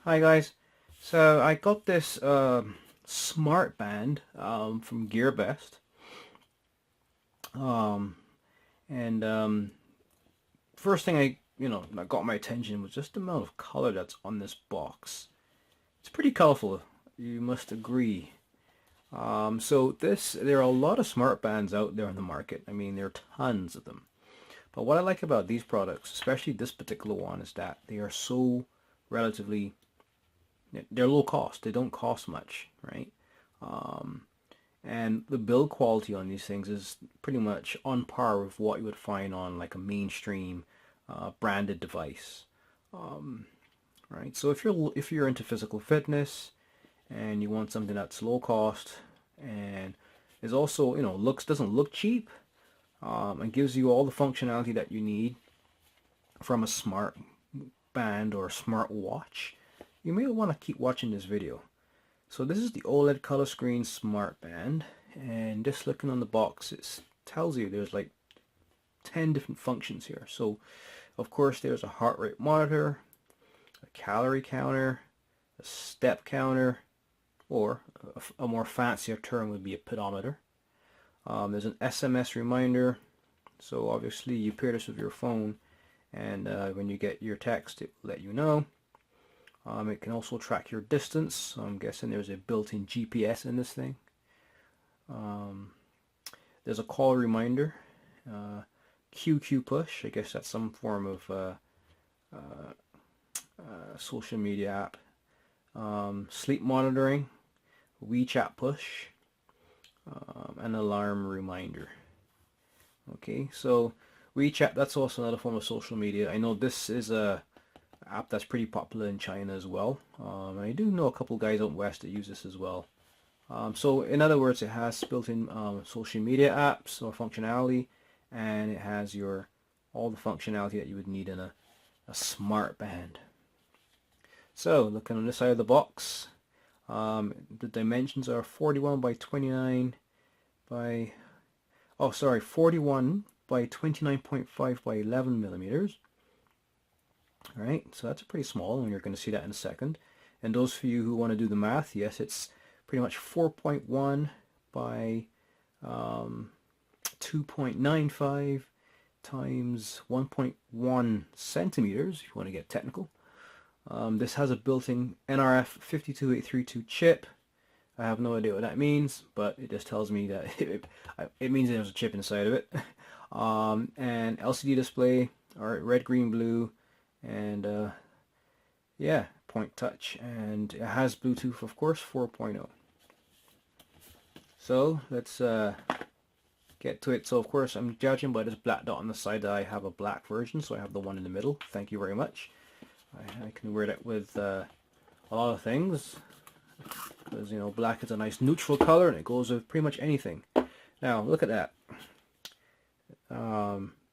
Hi guys. So I got this Smartband from GearBest, um, and first thing that got my attention was just the amount of color that's on this box. It's pretty colorful, you must agree. There are a lot of Smartbands out there on the market. I mean, there are tons of them. But what I like about these products, especially this particular one, is that they are so relatively they're low cost. They don't cost much, right? Um, and the build quality on these things is pretty much on par with what you would find on like a mainstream branded device, um, right? So if you're into physical fitness and you want something that's low cost and is also looks doesn't look cheap, and gives you all the functionality that you need from a smart band or smart watch, you may want to keep watching this video. So this is the OLED color screen smart band, and just looking on the box, it tells you there's like 10 different functions here. So of course there's a heart rate monitor, a calorie counter, a step counter, or a more fancier term would be a pedometer. There's an SMS reminder, so obviously you pair this with your phone, and when you get your text it will let you know. It can also track your distance, so I'm guessing there's a built-in GPS in this thing. Um, there's a call reminder, QQ push, I guess that's some form of social media app. Sleep monitoring, WeChat push, an alarm reminder. Okay, so WeChat, that's also another form of social media. I know this is a app that's pretty popular in China as well. I do know a couple guys out west that use this as well. So in other words, it has built-in social media apps or functionality, and it has all the functionality that you would need in a smart band. So looking on this side of the box, the dimensions are 41 by 29 by, 41 by 29.5 by 11 millimeters. All right, so that's pretty small, and you're going to see that in a second. And those of you who want to do the math, yes, it's pretty much 4.1 by 2.95 times 1.1 centimeters, if you want to get technical. This has a built-in NRF 52832 chip. I have no idea what that means, but it just tells me that it means there's a chip inside of it. And LCD display, all right, red, green, blue, and yeah, point touch, and it has Bluetooth, of course, 4.0. So let's get to it. So of course I'm judging by this black dot on the side that I have a black version, so I have the one in the middle. Thank you very much. I can wear that with a lot of things, because black is a nice neutral color and it goes with pretty much anything. Now look at that.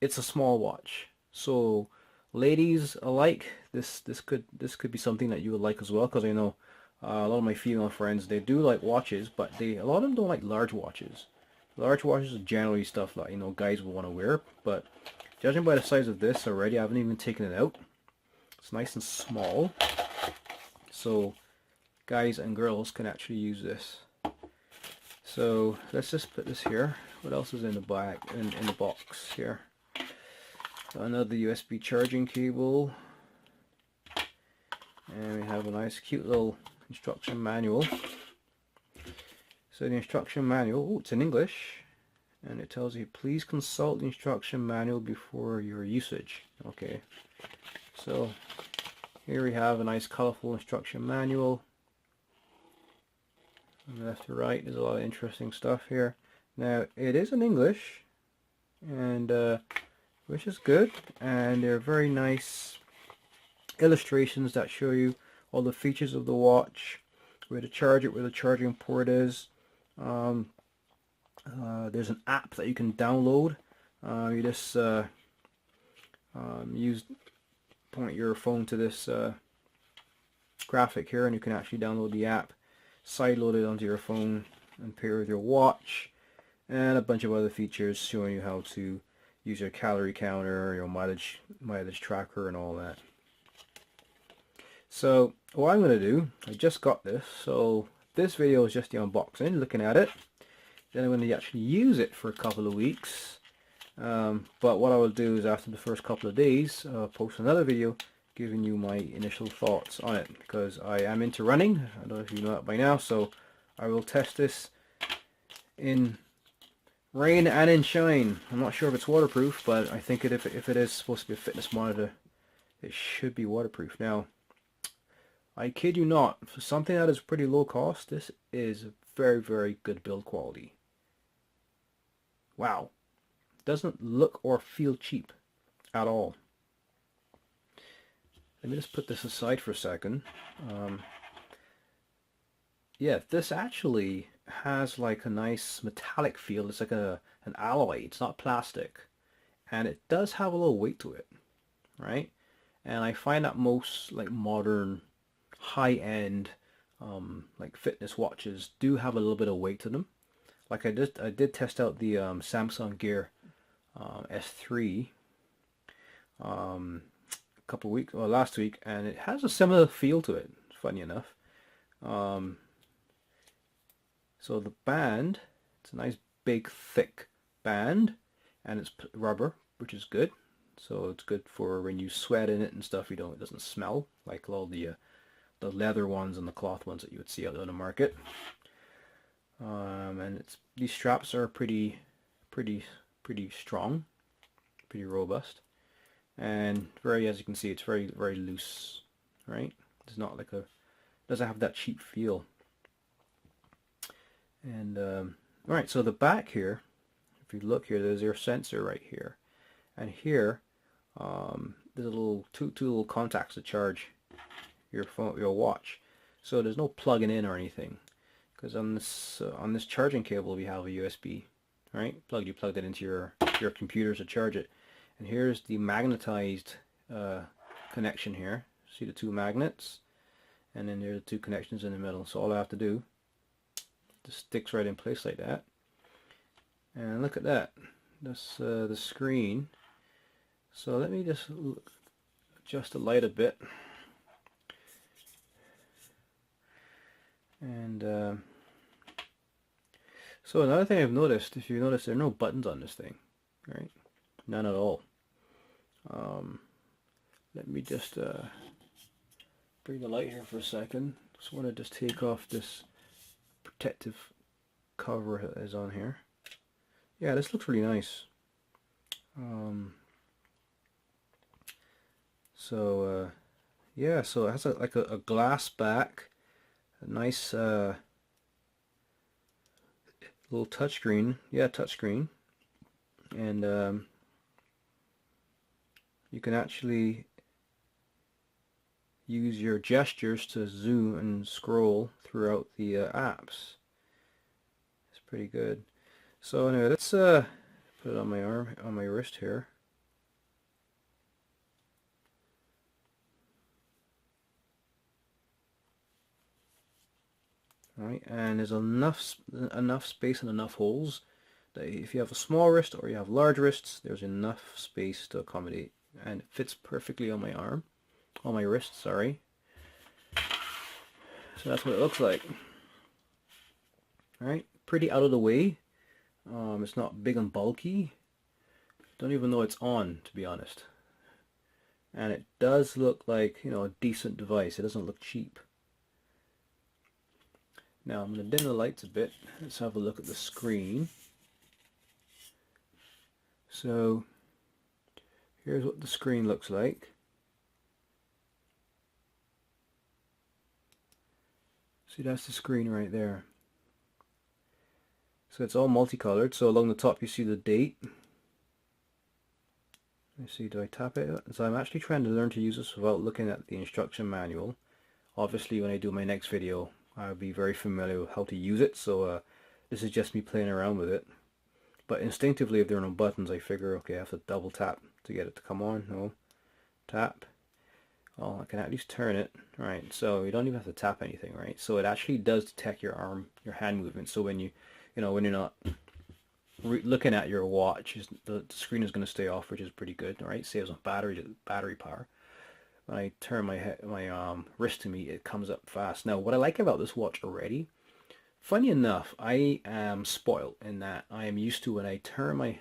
It's a small watch, so ladies alike, this could be something that you would like as well, because I know a lot of my female friends, they do like watches, but a lot of them don't like large watches. Large watches are generally stuff that guys will want to wear, but judging by the size of this already, I haven't even taken it out. It's nice and small, so guys and girls can actually use this. So let's just put this here. What else is in the bag, in the box here? Another USB charging cable, and we have a nice cute little instruction manual. So the instruction manual, it's in English, and it tells you please consult the instruction manual before your usage. Okay, so here we have a nice colorful instruction manual. From left to right, there's a lot of interesting stuff here. Now it is in English, and which is good, and they're very nice illustrations that show you all the features of the watch, where to charge it, where the charging port is. There's an app that you can download. You just point your phone to this graphic here, and you can actually download the app, sideload it onto your phone, and pair with your watch, and a bunch of other features showing you how to use your calorie counter, your mileage tracker, and all that. So what I'm going to do, I just got this, so this video is just the unboxing, looking at it. Then I'm going to actually use it for a couple of weeks. But what I will do is after the first couple of days, post another video giving you my initial thoughts on it, because I am into running. I don't know if you know that by now, so I will test this in rain and in shine. I'm not sure if it's waterproof, but I think if it is supposed to be a fitness monitor, it should be waterproof. Now, I kid you not, for something that is pretty low cost, this is very, very good build quality. Wow. Doesn't look or feel cheap at all. Let me just put this aside for a second. Yeah, this actually has like a nice metallic feel. It's like an alloy. It's not plastic. And it does have a little weight to it, right? And I find that most like modern high-end like fitness watches do have a little bit of weight to them. Like I did test out the Samsung Gear S3 a couple of weeks, or last week, and it has a similar feel to it, funny enough. So the band, it's a nice big thick band, and it's rubber, which is good. So it's good for when you sweat in it and stuff. It doesn't smell like all the leather ones and the cloth ones that you would see out on the market. And these straps are pretty strong, pretty robust, and as you can see, it's very, very loose, right? It's not like doesn't have that cheap feel. And all right, so the back here, if you look here, there's your sensor right here, and here there's two little contacts to charge your watch. So there's no plugging in or anything, because on this charging cable we have a USB, right? You plug that into your computer to charge it. And here's the magnetized connection here. See the two magnets, and then there are the two connections in the middle. So all I have to do, just sticks right in place like that. And look at that. That's the screen. So let me just adjust the light a bit. And so another thing I've noticed, if you notice, there are no buttons on this thing, right? None at all. Let me just bring the light here for a second. Just want to just take off this protective cover that is on here. Yeah, this looks really nice. Yeah, so it has like a glass back, a nice little touchscreen. Yeah, touchscreen, and you can actually use your gestures to zoom and scroll throughout the apps. It's pretty good. So anyway, let's put it on my arm, on my wrist here. Right, and there's enough space and enough holes that if you have a small wrist or you have large wrists, there's enough space to accommodate, and it fits perfectly on my arm, on my wrist, sorry. So that's what it looks like. All right, pretty out of the way. It's not big and bulky. Don't even know it's on, to be honest. And it does look like, you know, a decent device. It doesn't look cheap. Now I'm going to dim the lights a bit. Let's have a look at the screen. So here's what the screen looks like. See, that's the screen right there. So it's all multicolored. So along the top you see the date. Let's see, do I tap it? So I'm actually trying to learn to use this without looking at the instruction manual. Obviously when I do my next video I'll be very familiar with how to use it, so this is just me playing around with it. But instinctively, if there are no buttons, I figure, okay, I have to double tap to get it to come on. No, tap. Oh, I can at least turn it. Right, so you don't even have to tap anything, right? So it actually does detect your arm, your hand movement. So when when you're not looking at your watch, the screen is going to stay off, which is pretty good. All right, saves on battery power. when I turn my wrist to me, it comes up fast. Now, what I like about this watch already, funny enough, I am spoiled in that I am used to when I turn my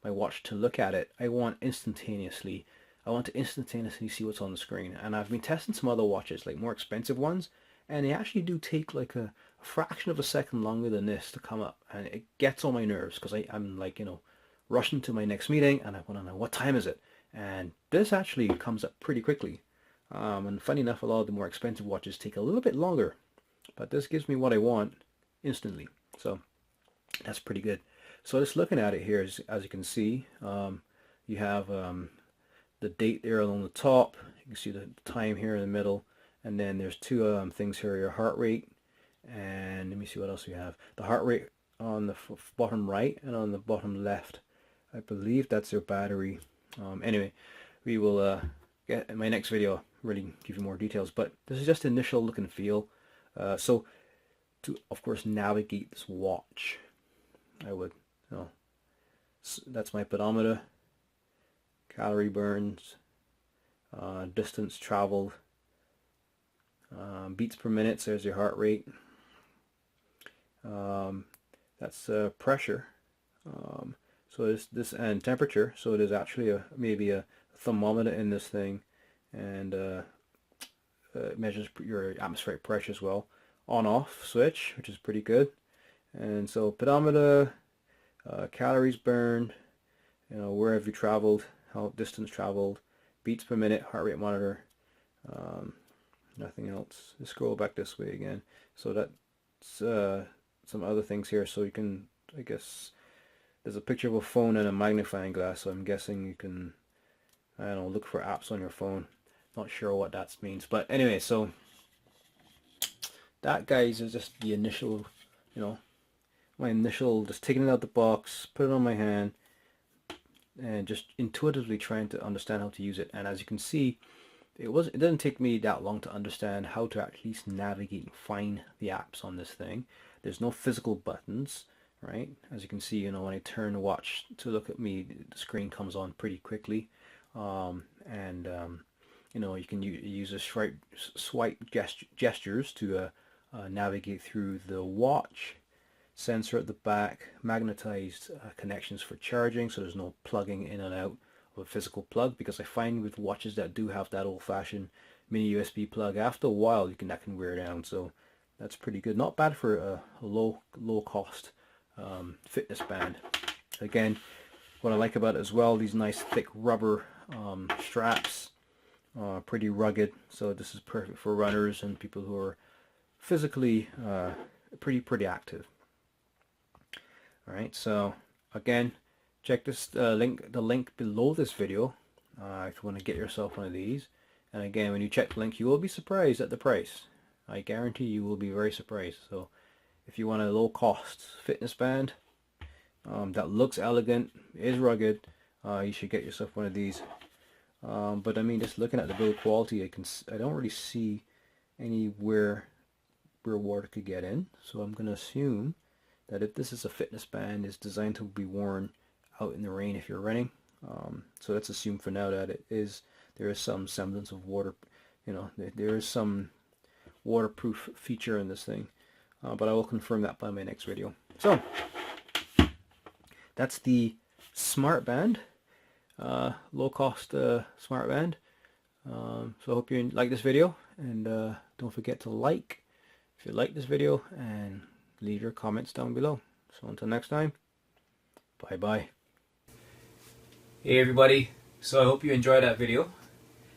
watch to look at it, I want to instantaneously see what's on the screen. And I've been testing some other watches, like more expensive ones, and they actually do take like a fraction of a second longer than this to come up, and it gets on my nerves because I'm like, rushing to my next meeting and I want to know what time is it. And this actually comes up pretty quickly. And funny enough, a lot of the more expensive watches take a little bit longer, but this gives me what I want instantly. So that's pretty good. So just looking at it here, as you can see, you have the date there along the top. You can see the time here in the middle, and then there's two things here: your heart rate, and let me see what else we have. The heart rate on the bottom right and on the bottom left. I believe that's your battery. Anyway, we will get in my next video really give you more details, but this is just the initial look and feel. So to, of course, navigate this watch, I would, that's my pedometer, calorie burns, distance traveled, beats per minute. So there's your heart rate. That's pressure. So this and temperature. So there's actually maybe a thermometer in this thing, and it measures your atmospheric pressure as well. On-off switch, which is pretty good. And so pedometer, calories burned, where have you traveled, how distance traveled, beats per minute, heart rate monitor, nothing else. Just scroll back this way again. So that's some other things here. So you can, I guess, there's a picture of a phone and a magnifying glass, so I'm guessing you can, I don't know, look for apps on your phone. Not sure what that means, but anyway, so that, guys, is just the initial, my initial, just taking it out the box, put it on my hand, and just intuitively trying to understand how to use it. And as you can see, it didn't take me that long to understand how to at least navigate and find the apps on this thing. There's no physical buttons, right? As you can see, when I turn the watch to look at me, the screen comes on pretty quickly. You can use a swipe gestures to navigate through the watch. Sensor at the back, magnetized connections for charging, so there's no plugging in and out of a physical plug, because I find with watches that do have that old-fashioned mini USB plug, after a while that can wear down. So that's pretty good. Not bad for a low cost fitness band. Again, what I like about it as well, these nice thick rubber straps, pretty rugged. So this is perfect for runners and people who are physically pretty active. All right, so again, check this the link below this video if you want to get yourself one of these. And again, when you check the link, you will be surprised at the price. I guarantee you will be very surprised. So if you want a low cost fitness band that looks elegant, is rugged, you should get yourself one of these. But I mean, just looking at the build quality, I don't really see anywhere where water could get in. So I'm going to assume that if this is a fitness band, it's designed to be worn out in the rain if you're running. So let's assume for now that there is some semblance of water, there is some waterproof feature in this thing. But I will confirm that by my next video. So that's the Smartband, low cost Smartband. So I hope you like this video, and don't forget to like if you like this video, and leave your comments down below. So until next time, bye bye. Hey everybody, so I hope you enjoyed that video.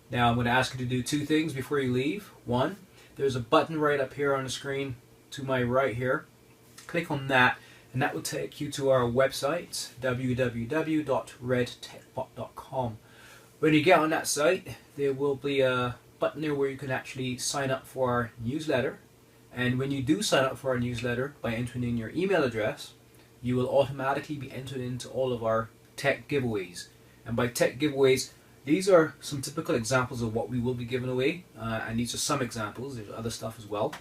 Now I'm going to ask you to do two things before you leave. One, there's a button right up here on the screen to my right here. Click on that, and that will take you to our website, www.redtechbot.com. When you get on that site, there will be a button there where you can actually sign up for our newsletter. And when you do sign up for our newsletter by entering in your email address, you will automatically be entered into all of our tech giveaways. And by tech giveaways, these are some typical examples of what we will be giving away, and these are some examples. There's other stuff as well.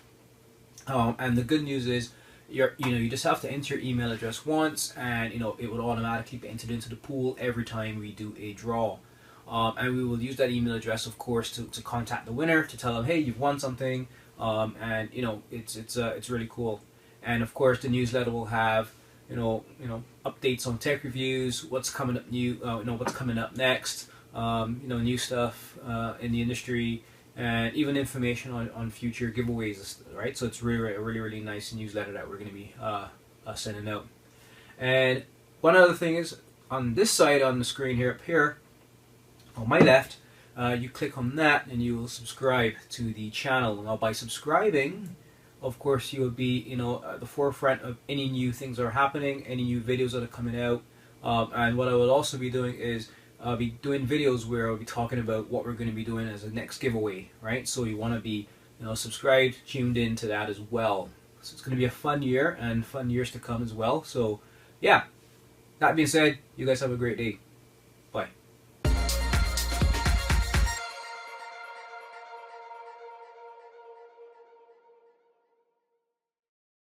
And the good news is, you just have to enter your email address once, and it will automatically be entered into the pool every time we do a draw. and we will use that email address, of course, to contact the winner, to tell them, hey, you've won something, and it's really cool. And of course, the newsletter will have updates on tech reviews, what's coming up new, what's coming up next, new stuff in the industry, and even information on future giveaways, right? So it's really nice newsletter that we're going to be sending out. And one other thing is, on this side on the screen here, up here on my left, you click on that and you will subscribe to the channel. Now, by subscribing, of course, you will be at the forefront of any new things that are happening, any new videos that are coming out. And what I will also be doing is I'll be doing videos where I'll be talking about what we're going to be doing as a next giveaway, right? So you want to be subscribed, tuned in to that as well. So it's going to be a fun year and fun years to come as well. So yeah, that being said, you guys have a great day.